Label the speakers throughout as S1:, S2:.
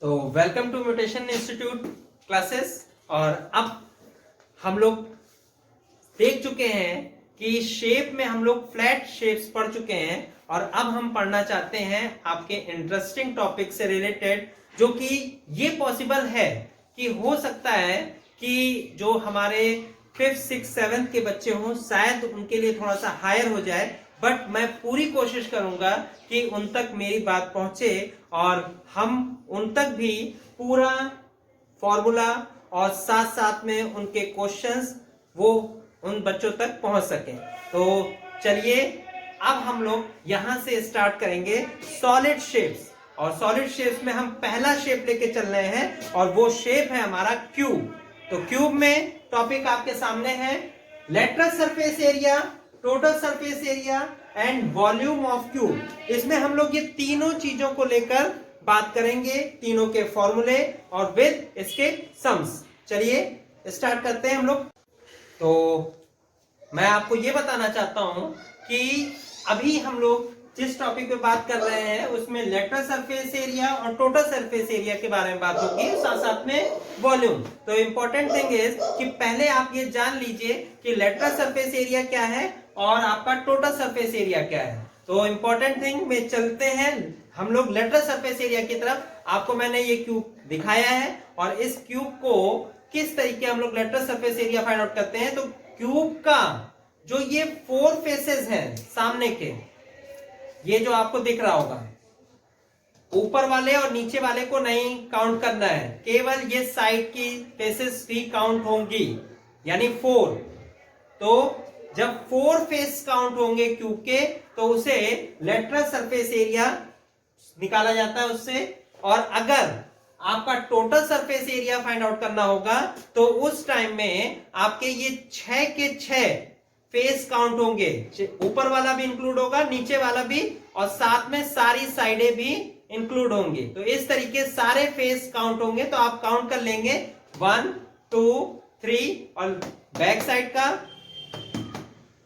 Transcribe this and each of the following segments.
S1: तो welcome to mutation institute classes. और अब हम लोग देख चुके हैं कि शेप में हम लोग फ्लैट शेप्स पढ़ चुके हैं और अब हम पढ़ना चाहते हैं आपके इंटरेस्टिंग टॉपिक से रिलेटेड, जो कि ये पॉसिबल है कि हो सकता है कि जो हमारे 5th 6th 7th के बच्चे हों शायद उनके लिए थोड़ा सा हायर हो जाए, बट मैं पूरी कोशिश करूंगा कि उन तक मेरी बात पहुंचे और हम उन तक भी पूरा फॉर्मूला और साथ साथ में उनके क्वेश्चंस वो उन बच्चों तक पहुंच सकें। तो चलिए अब हम लोग यहां से स्टार्ट करेंगे सॉलिड शेप्स। और सॉलिड शेप्स में हम पहला शेप लेके चल रहे हैं और वो शेप है हमारा क्यूब। तो क्यूब में टॉपिक आपके सामने है lateral surface area, total surface area and volume of cube. इसमें हम लोग ये तीनों चीजों को लेकर बात करेंगे, तीनों के फॉर्मूले और विद इसके सम्स। चलिए स्टार्ट करते हैं हम लोग। तो मैं आपको ये बताना चाहता हूं कि अभी हम लोग जिस टॉपिक पे बात कर रहे हैं उसमें लेटरल सरफेस एरिया और टोटल सरफेस एरिया के बारे में बात होगी, साथ साथ में वॉल्यूम। तो इंपॉर्टेंट थिंग इज कि पहले आप ये जान लीजिए कि लेटरल सरफेस एरिया क्या है और आपका टोटल सरफेस एरिया क्या है। तो इंपॉर्टेंट थिंग में चलते हैं हम लोग लेटरल सरफेस एरिया की तरफ। आपको मैंने ये क्यूब दिखाया है और इस क्यूब को किस तरीके हम लोग lateral surface area find out करते हैं। तो क्यूब का जो ये 4 फेसेस हैं सामने के, ये जो आपको दिख रहा होगा, ऊपर वाले और नीचे वाले को नहीं काउंट करना है, केवल ये साइड की फेसेस ही काउंट होंगी, यानी 4। तो जब 4 फेस काउंट होंगे क्यूब के तो उसे लेटरल सरफेस एरिया निकाला जाता है उससे। और अगर आपका total surface area find out करना होगा तो उस टाइम में आपके ये 6 के 6 फेस काउंट होंगे, ऊपर वाला भी इंक्लूड होगा, नीचे वाला भी, और साथ में सारी साइडें भी इंक्लूड होंगी। तो इस तरीके सारे फेस काउंट होंगे। तो आप काउंट कर लेंगे 1 2 3 और बैक साइड का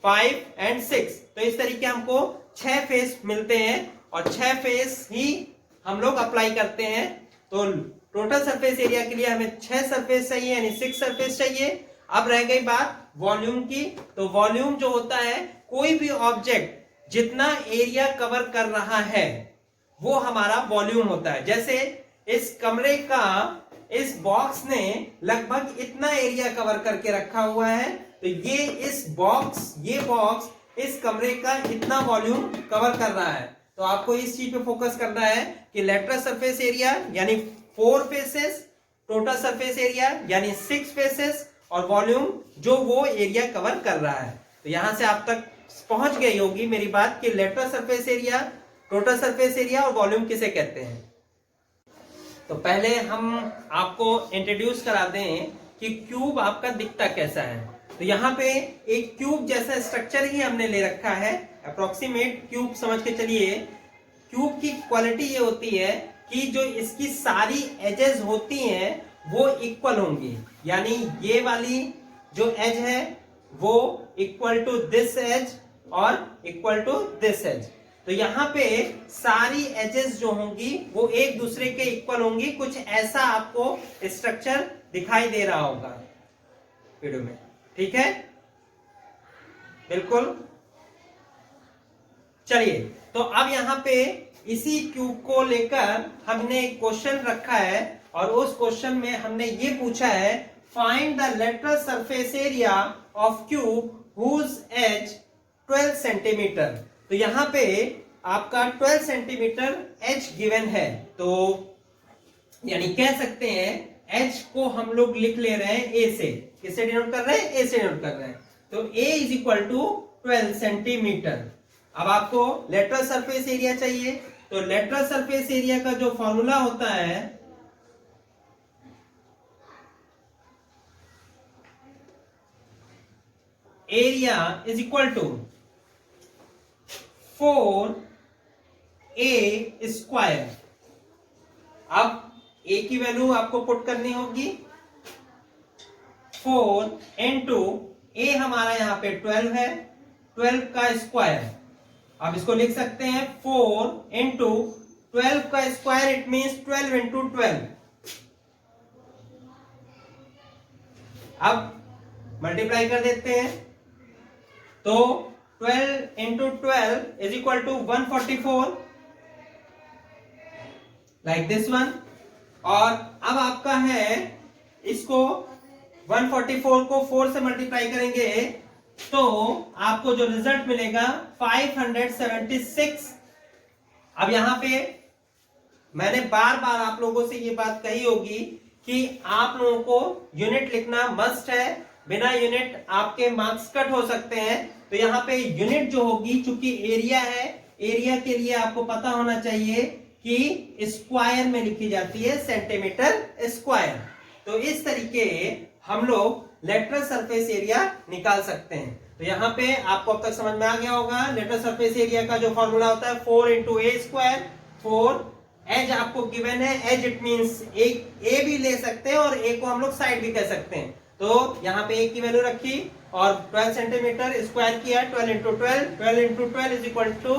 S1: 5 एंड 6। तो इस तरीके हमको 6 फेस मिलते हैं और 6 फेस ही हम लोग अप्लाई करते हैं। तो टोटल सरफेस एरिया के लिए हमें 6 सरफेस चाहिए, यानी 6 सरफेस चाहिए। अब रह गई बात वॉल्यूम की। तो वॉल्यूम जो होता है, कोई भी ऑब्जेक्ट जितना एरिया कवर कर रहा है वो हमारा वॉल्यूम होता है। जैसे इस कमरे का इस बॉक्स ने लगभग इतना एरिया कवर करके रखा हुआ है, तो ये बॉक्स इस कमरे का इतना वॉल्यूम कवर कर रहा है। तो आपको इस चीज पे फोकस करना है कि लेटरल सरफेस एरिया यानी 4 फेसेस, टोटल सरफेस एरिया यानी 6 फेसेस, और वॉल्यूम जो वो एरिया कवर कर रहा है। तो यहां से आप तक पहुंच गई होगी मेरी बात कि lateral surface area, total surface area और वॉल्यूम किसे कहते हैं। तो पहले हम आपको इंट्रोड्यूस करा दें कि क्यूब आपका दिखता कैसा है। तो यहाँ पे एक क्यूब जैसा स्ट्रक्चर ही हमने ले रखा है, अप्रोक्सीमेट क्यूब समझ के चलिए। क्यूब की क्वालिटी ये होती है कि जो इसकी सारी एजेस होती हैं वो इक्वल होंगी, यानी ये वाली जो एज है वो इक्वल टू दिस एज और इक्वल टू दिस एज। तो यहाँ पे सारी एजेस जो होंगी वो एक दूसरे के इक्वल होंगी। कुछ ऐसा आपको स्ट्रक्चर दिखाई दे रहा होगा वीडियो में, ठीक है, बिल्कुल। चलिए, तो अब यहाँ पे इसी क्यूब को लेकर हमने एक क्वेश्चन रखा है और उस क्वेश्चन में हमने ये पूछा है, find the lateral surface area of cube whose edge 12 centimetre. तो यहाँ पे आपका 12 सेंटीमीटर एज गिवन है। तो यानी कह सकते हैं एच को हम लोग लिख ले रहे हैं ए से। किससे डिनोट कर रहे हैं? ए से डिनोट कर रहे हैं। तो ए इज इक्वल टू 12 सेंटीमीटर। अब आपको लेटरल सरफेस एरिया चाहिए। तो लेटरल सरफेस एरिया का जो फॉर्मूला होता है, area is equal to 4a square. अब a की वैल्यू आपको पुट करनी होगी 4 इंटू a, हमारा यहां पे 12 है, 12 का स्क्वायर। अब इसको लिख सकते हैं 4 इंटू 12 का स्क्वायर इट मीन्स 12 इंटू 12। अब मल्टीप्लाई कर देते हैं, तो 12 into 12 is equal to 144 like this one. और अब आपका है इसको 144 को 4 से मल्टीप्लाई करेंगे तो आपको जो रिजल्ट मिलेगा 576। अब यहां पे मैंने बार बार आप लोगों से ये बात कही होगी कि आप लोगों को यूनिट लिखना मस्ट है, बिना यूनिट आपके मार्क्स कट हो सकते हैं। तो यहाँ पे यूनिट जो होगी, चूंकि एरिया है, एरिया के लिए आपको पता होना चाहिए कि स्क्वायर में लिखी जाती है, सेंटीमीटर स्क्वायर। तो इस तरीके हम लोग लेटरल सरफेस एरिया निकाल सकते हैं। तो यहाँ पे आपको अब तक समझ में आ गया होगा, लेटरल सरफेस एरिया का जो फॉर्मूला होता है 4 इंटू ए स्क्वायर। 4 एज आपको गिवन है, एज इट मींस एक ए भी ले सकते हैं और ए को हम लोग साइड भी कह सकते हैं। तो यहाँ पे ए की वैल्यू रखी और 12 सेंटीमीटर स्क्वायर किया, 12 इंटू 12 इज इक्वल टू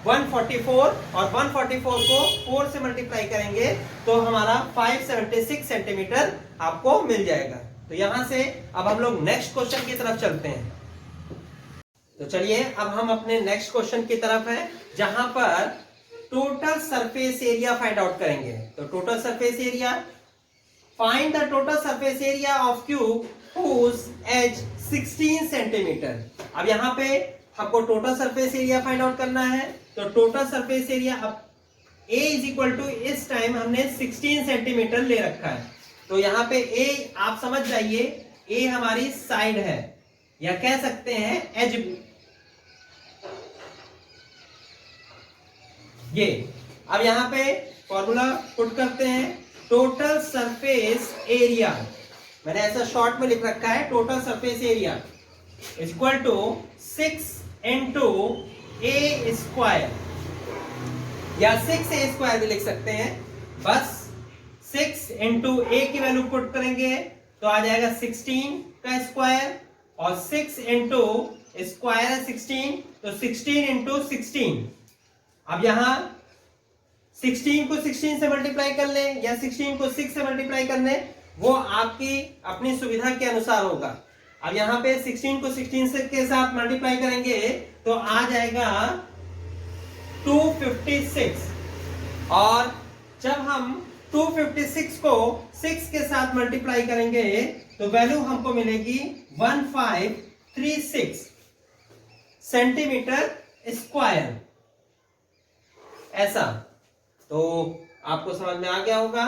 S1: 144 और 144 को 4 से मल्टीप्लाई करेंगे तो हमारा 576 सेंटीमीटर आपको मिल जाएगा। तो यहां से अब हम लोग नेक्स्ट क्वेश्चन की तरफ चलते हैं। तो चलिए अब हम अपने नेक्स्ट क्वेश्चन की तरफ है, जहां पर total surface area find out करेंगे। तो total surface area, find the total surface area of cube whose edge 16 centimetre. अब यहाँ पे हमको total surface area find out करना है। तो टोटल सरफेस एरिया अब A इज इक्वल टू, इस टाइम हमने 16 सेंटीमीटर ले रखा है। तो यहाँ पे A आप समझ जाइए, A हमारी साइड है या कह सकते हैं एज। ये अब यहाँ पे फॉर्मूला पुट करते हैं, टोटल सरफेस एरिया, मैंने ऐसा शॉर्ट में लिख रखा है, total surface area is equal to 6 into a square या 6a स्क्वायर भी लिख सकते हैं। बस 6 इंटू ए की वैल्यू पुट करेंगे तो आ जाएगा 16 का स्क्वायर और 6 इंटू स्क्वायर है 16, तो 16 इंटू 16। अब यहां 16 को 16 से मल्टीप्लाई कर लें या 16 को 6 से मल्टीप्लाई कर लें, वो आपकी अपनी सुविधा के अनुसार होगा। अब यहाँ पे 16 को 16 से के साथ मल्टीप्लाई करेंगे तो आ जाएगा 256। और जब हम 256 को 6 के साथ मल्टीप्लाई करेंगे तो वैल्यू हमको मिलेगी 1536 सेंटीमीटर स्क्वायर। ऐसा तो आपको समझ में आ गया होगा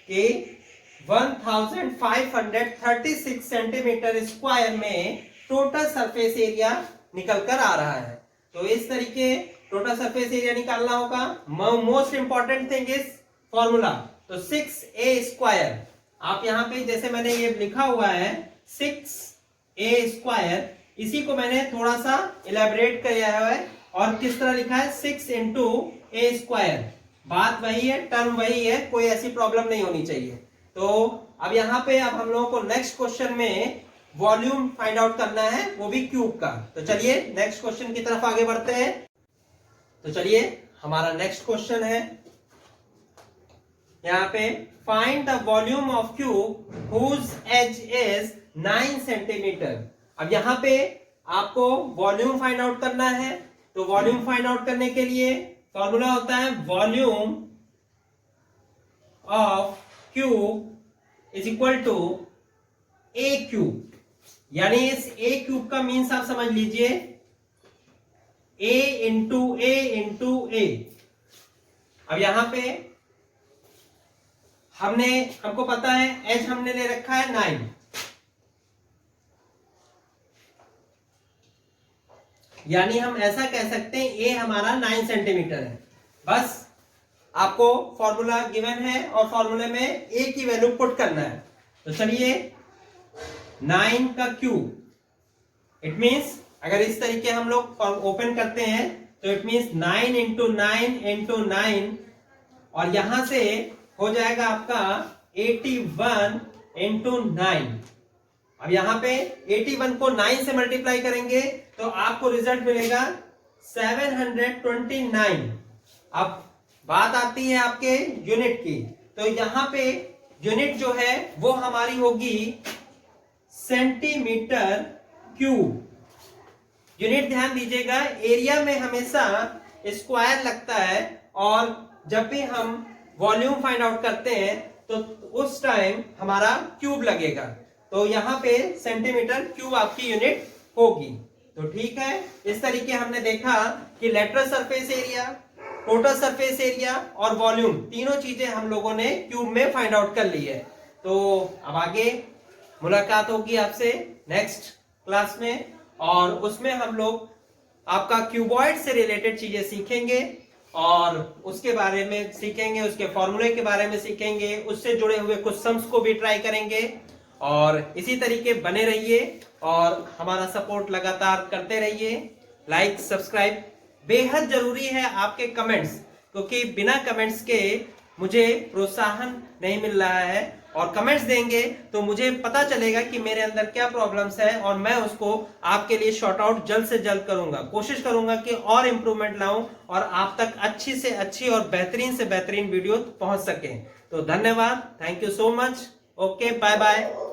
S1: कि 1536 सेंटीमीटर स्क्वायर में टोटल सरफेस एरिया निकल कर आ रहा है। तो इस तरीके टोटल सरफेस एरिया निकालना होगा। Most important thing is formula. तो 6a स्क्वायर, आप यहाँ पे जैसे मैंने ये लिखा हुआ है 6a स्क्वायर, इसी को मैंने थोड़ा सा इलेबोरेट किया है और किस तरह लिखा है 6 इंटू ए स्क्वायर। बात वही है, टर्म वही है, कोई ऐसी प्रॉब्लम नहीं होनी चाहिए। तो अब यहाँ पे अब हम लोगों को नेक्स्ट क्वेश्चन में वॉल्यूम फाइंड आउट करना है, वो भी क्यूब का। तो चलिए नेक्स्ट क्वेश्चन की तरफ आगे बढ़ते हैं। तो चलिए हमारा नेक्स्ट क्वेश्चन है यहाँ पे, find the volume of cube whose edge is 9 centimetre. अब यहाँ पे आपको वॉल्यूम फाइंड आउट करना है। तो वॉल्यूम फाइंड आउट करने के लिए फॉर्मूला होता है volume of cube is equal to a cube. यानी इस ए क्यूब का मीन्स आप समझ लीजिए ए इंटू ए इंटू ए। अब यहां पे हमको पता है एच हमने ले रखा है 9, यानी हम ऐसा कह सकते हैं ए हमारा 9 सेंटीमीटर है। बस आपको फॉर्मूला गिवन है और फॉर्मूले में ए की वैल्यू पुट करना है। तो चलिए 9 का क्यूब, इट मींस अगर इस तरीके हम लोग ओपन करते हैं तो इट मींस 9 इंटू 9 इंटू 9 और यहां से हो जाएगा आपका 81 इंटू 9। अब यहां पे 81 को 9 से मल्टीप्लाई करेंगे तो आपको रिजल्ट मिलेगा 729। अब बात आती है आपके यूनिट की, तो यहाँ पे यूनिट जो है वो हमारी होगी सेंटीमीटर क्यूब। यूनिट ध्यान दीजिएगा, एरिया में हमेशा स्क्वायर लगता है, और जब भी हम वॉल्यूम फाइंड आउट करते हैं तो उस टाइम हमारा क्यूब लगेगा। तो यहाँ पे सेंटीमीटर क्यूब आपकी यूनिट होगी। तो ठीक है, इस तरीके हमने देखा कि lateral surface area, total surface area और वॉल्यूम, तीनों चीजें हम लोगों ने क्यूब में फाइंड आउट कर ली है। तो अब आगे मुलाकात होगी आपसे नेक्स्ट क्लास में, और उसमें हम लोग आपका क्यूबॉइड से रिलेटेड चीजें सीखेंगे, और उसके बारे में सीखेंगे, उसके फॉर्मूले के बारे में सीखेंगे, उससे जुड़े हुए कुछ सम्स को भी ट्राई करेंगे। और इसी तरीके बने रहिए और हमारा सपोर्ट लगातार करते रहिए। लाइक सब्सक्राइब, बेहद जरूरी है आपके कमेंट्स, क्योंकि बिना कमेंट्स के मुझे प्रोत्साहन नहीं मिल रहा है, और कमेंट्स देंगे तो मुझे पता चलेगा कि मेरे अंदर क्या प्रॉब्लम्स है, और मैं उसको आपके लिए शॉर्ट आउट जल्द से जल्द करूंगा। कोशिश करूंगा कि और इंप्रूवमेंट लाऊं और आप तक अच्छी से अच्छी और बेहतरीन से बेहतरीन वीडियो पहुंच सके। तो धन्यवाद, thank you so much, okay, bye bye.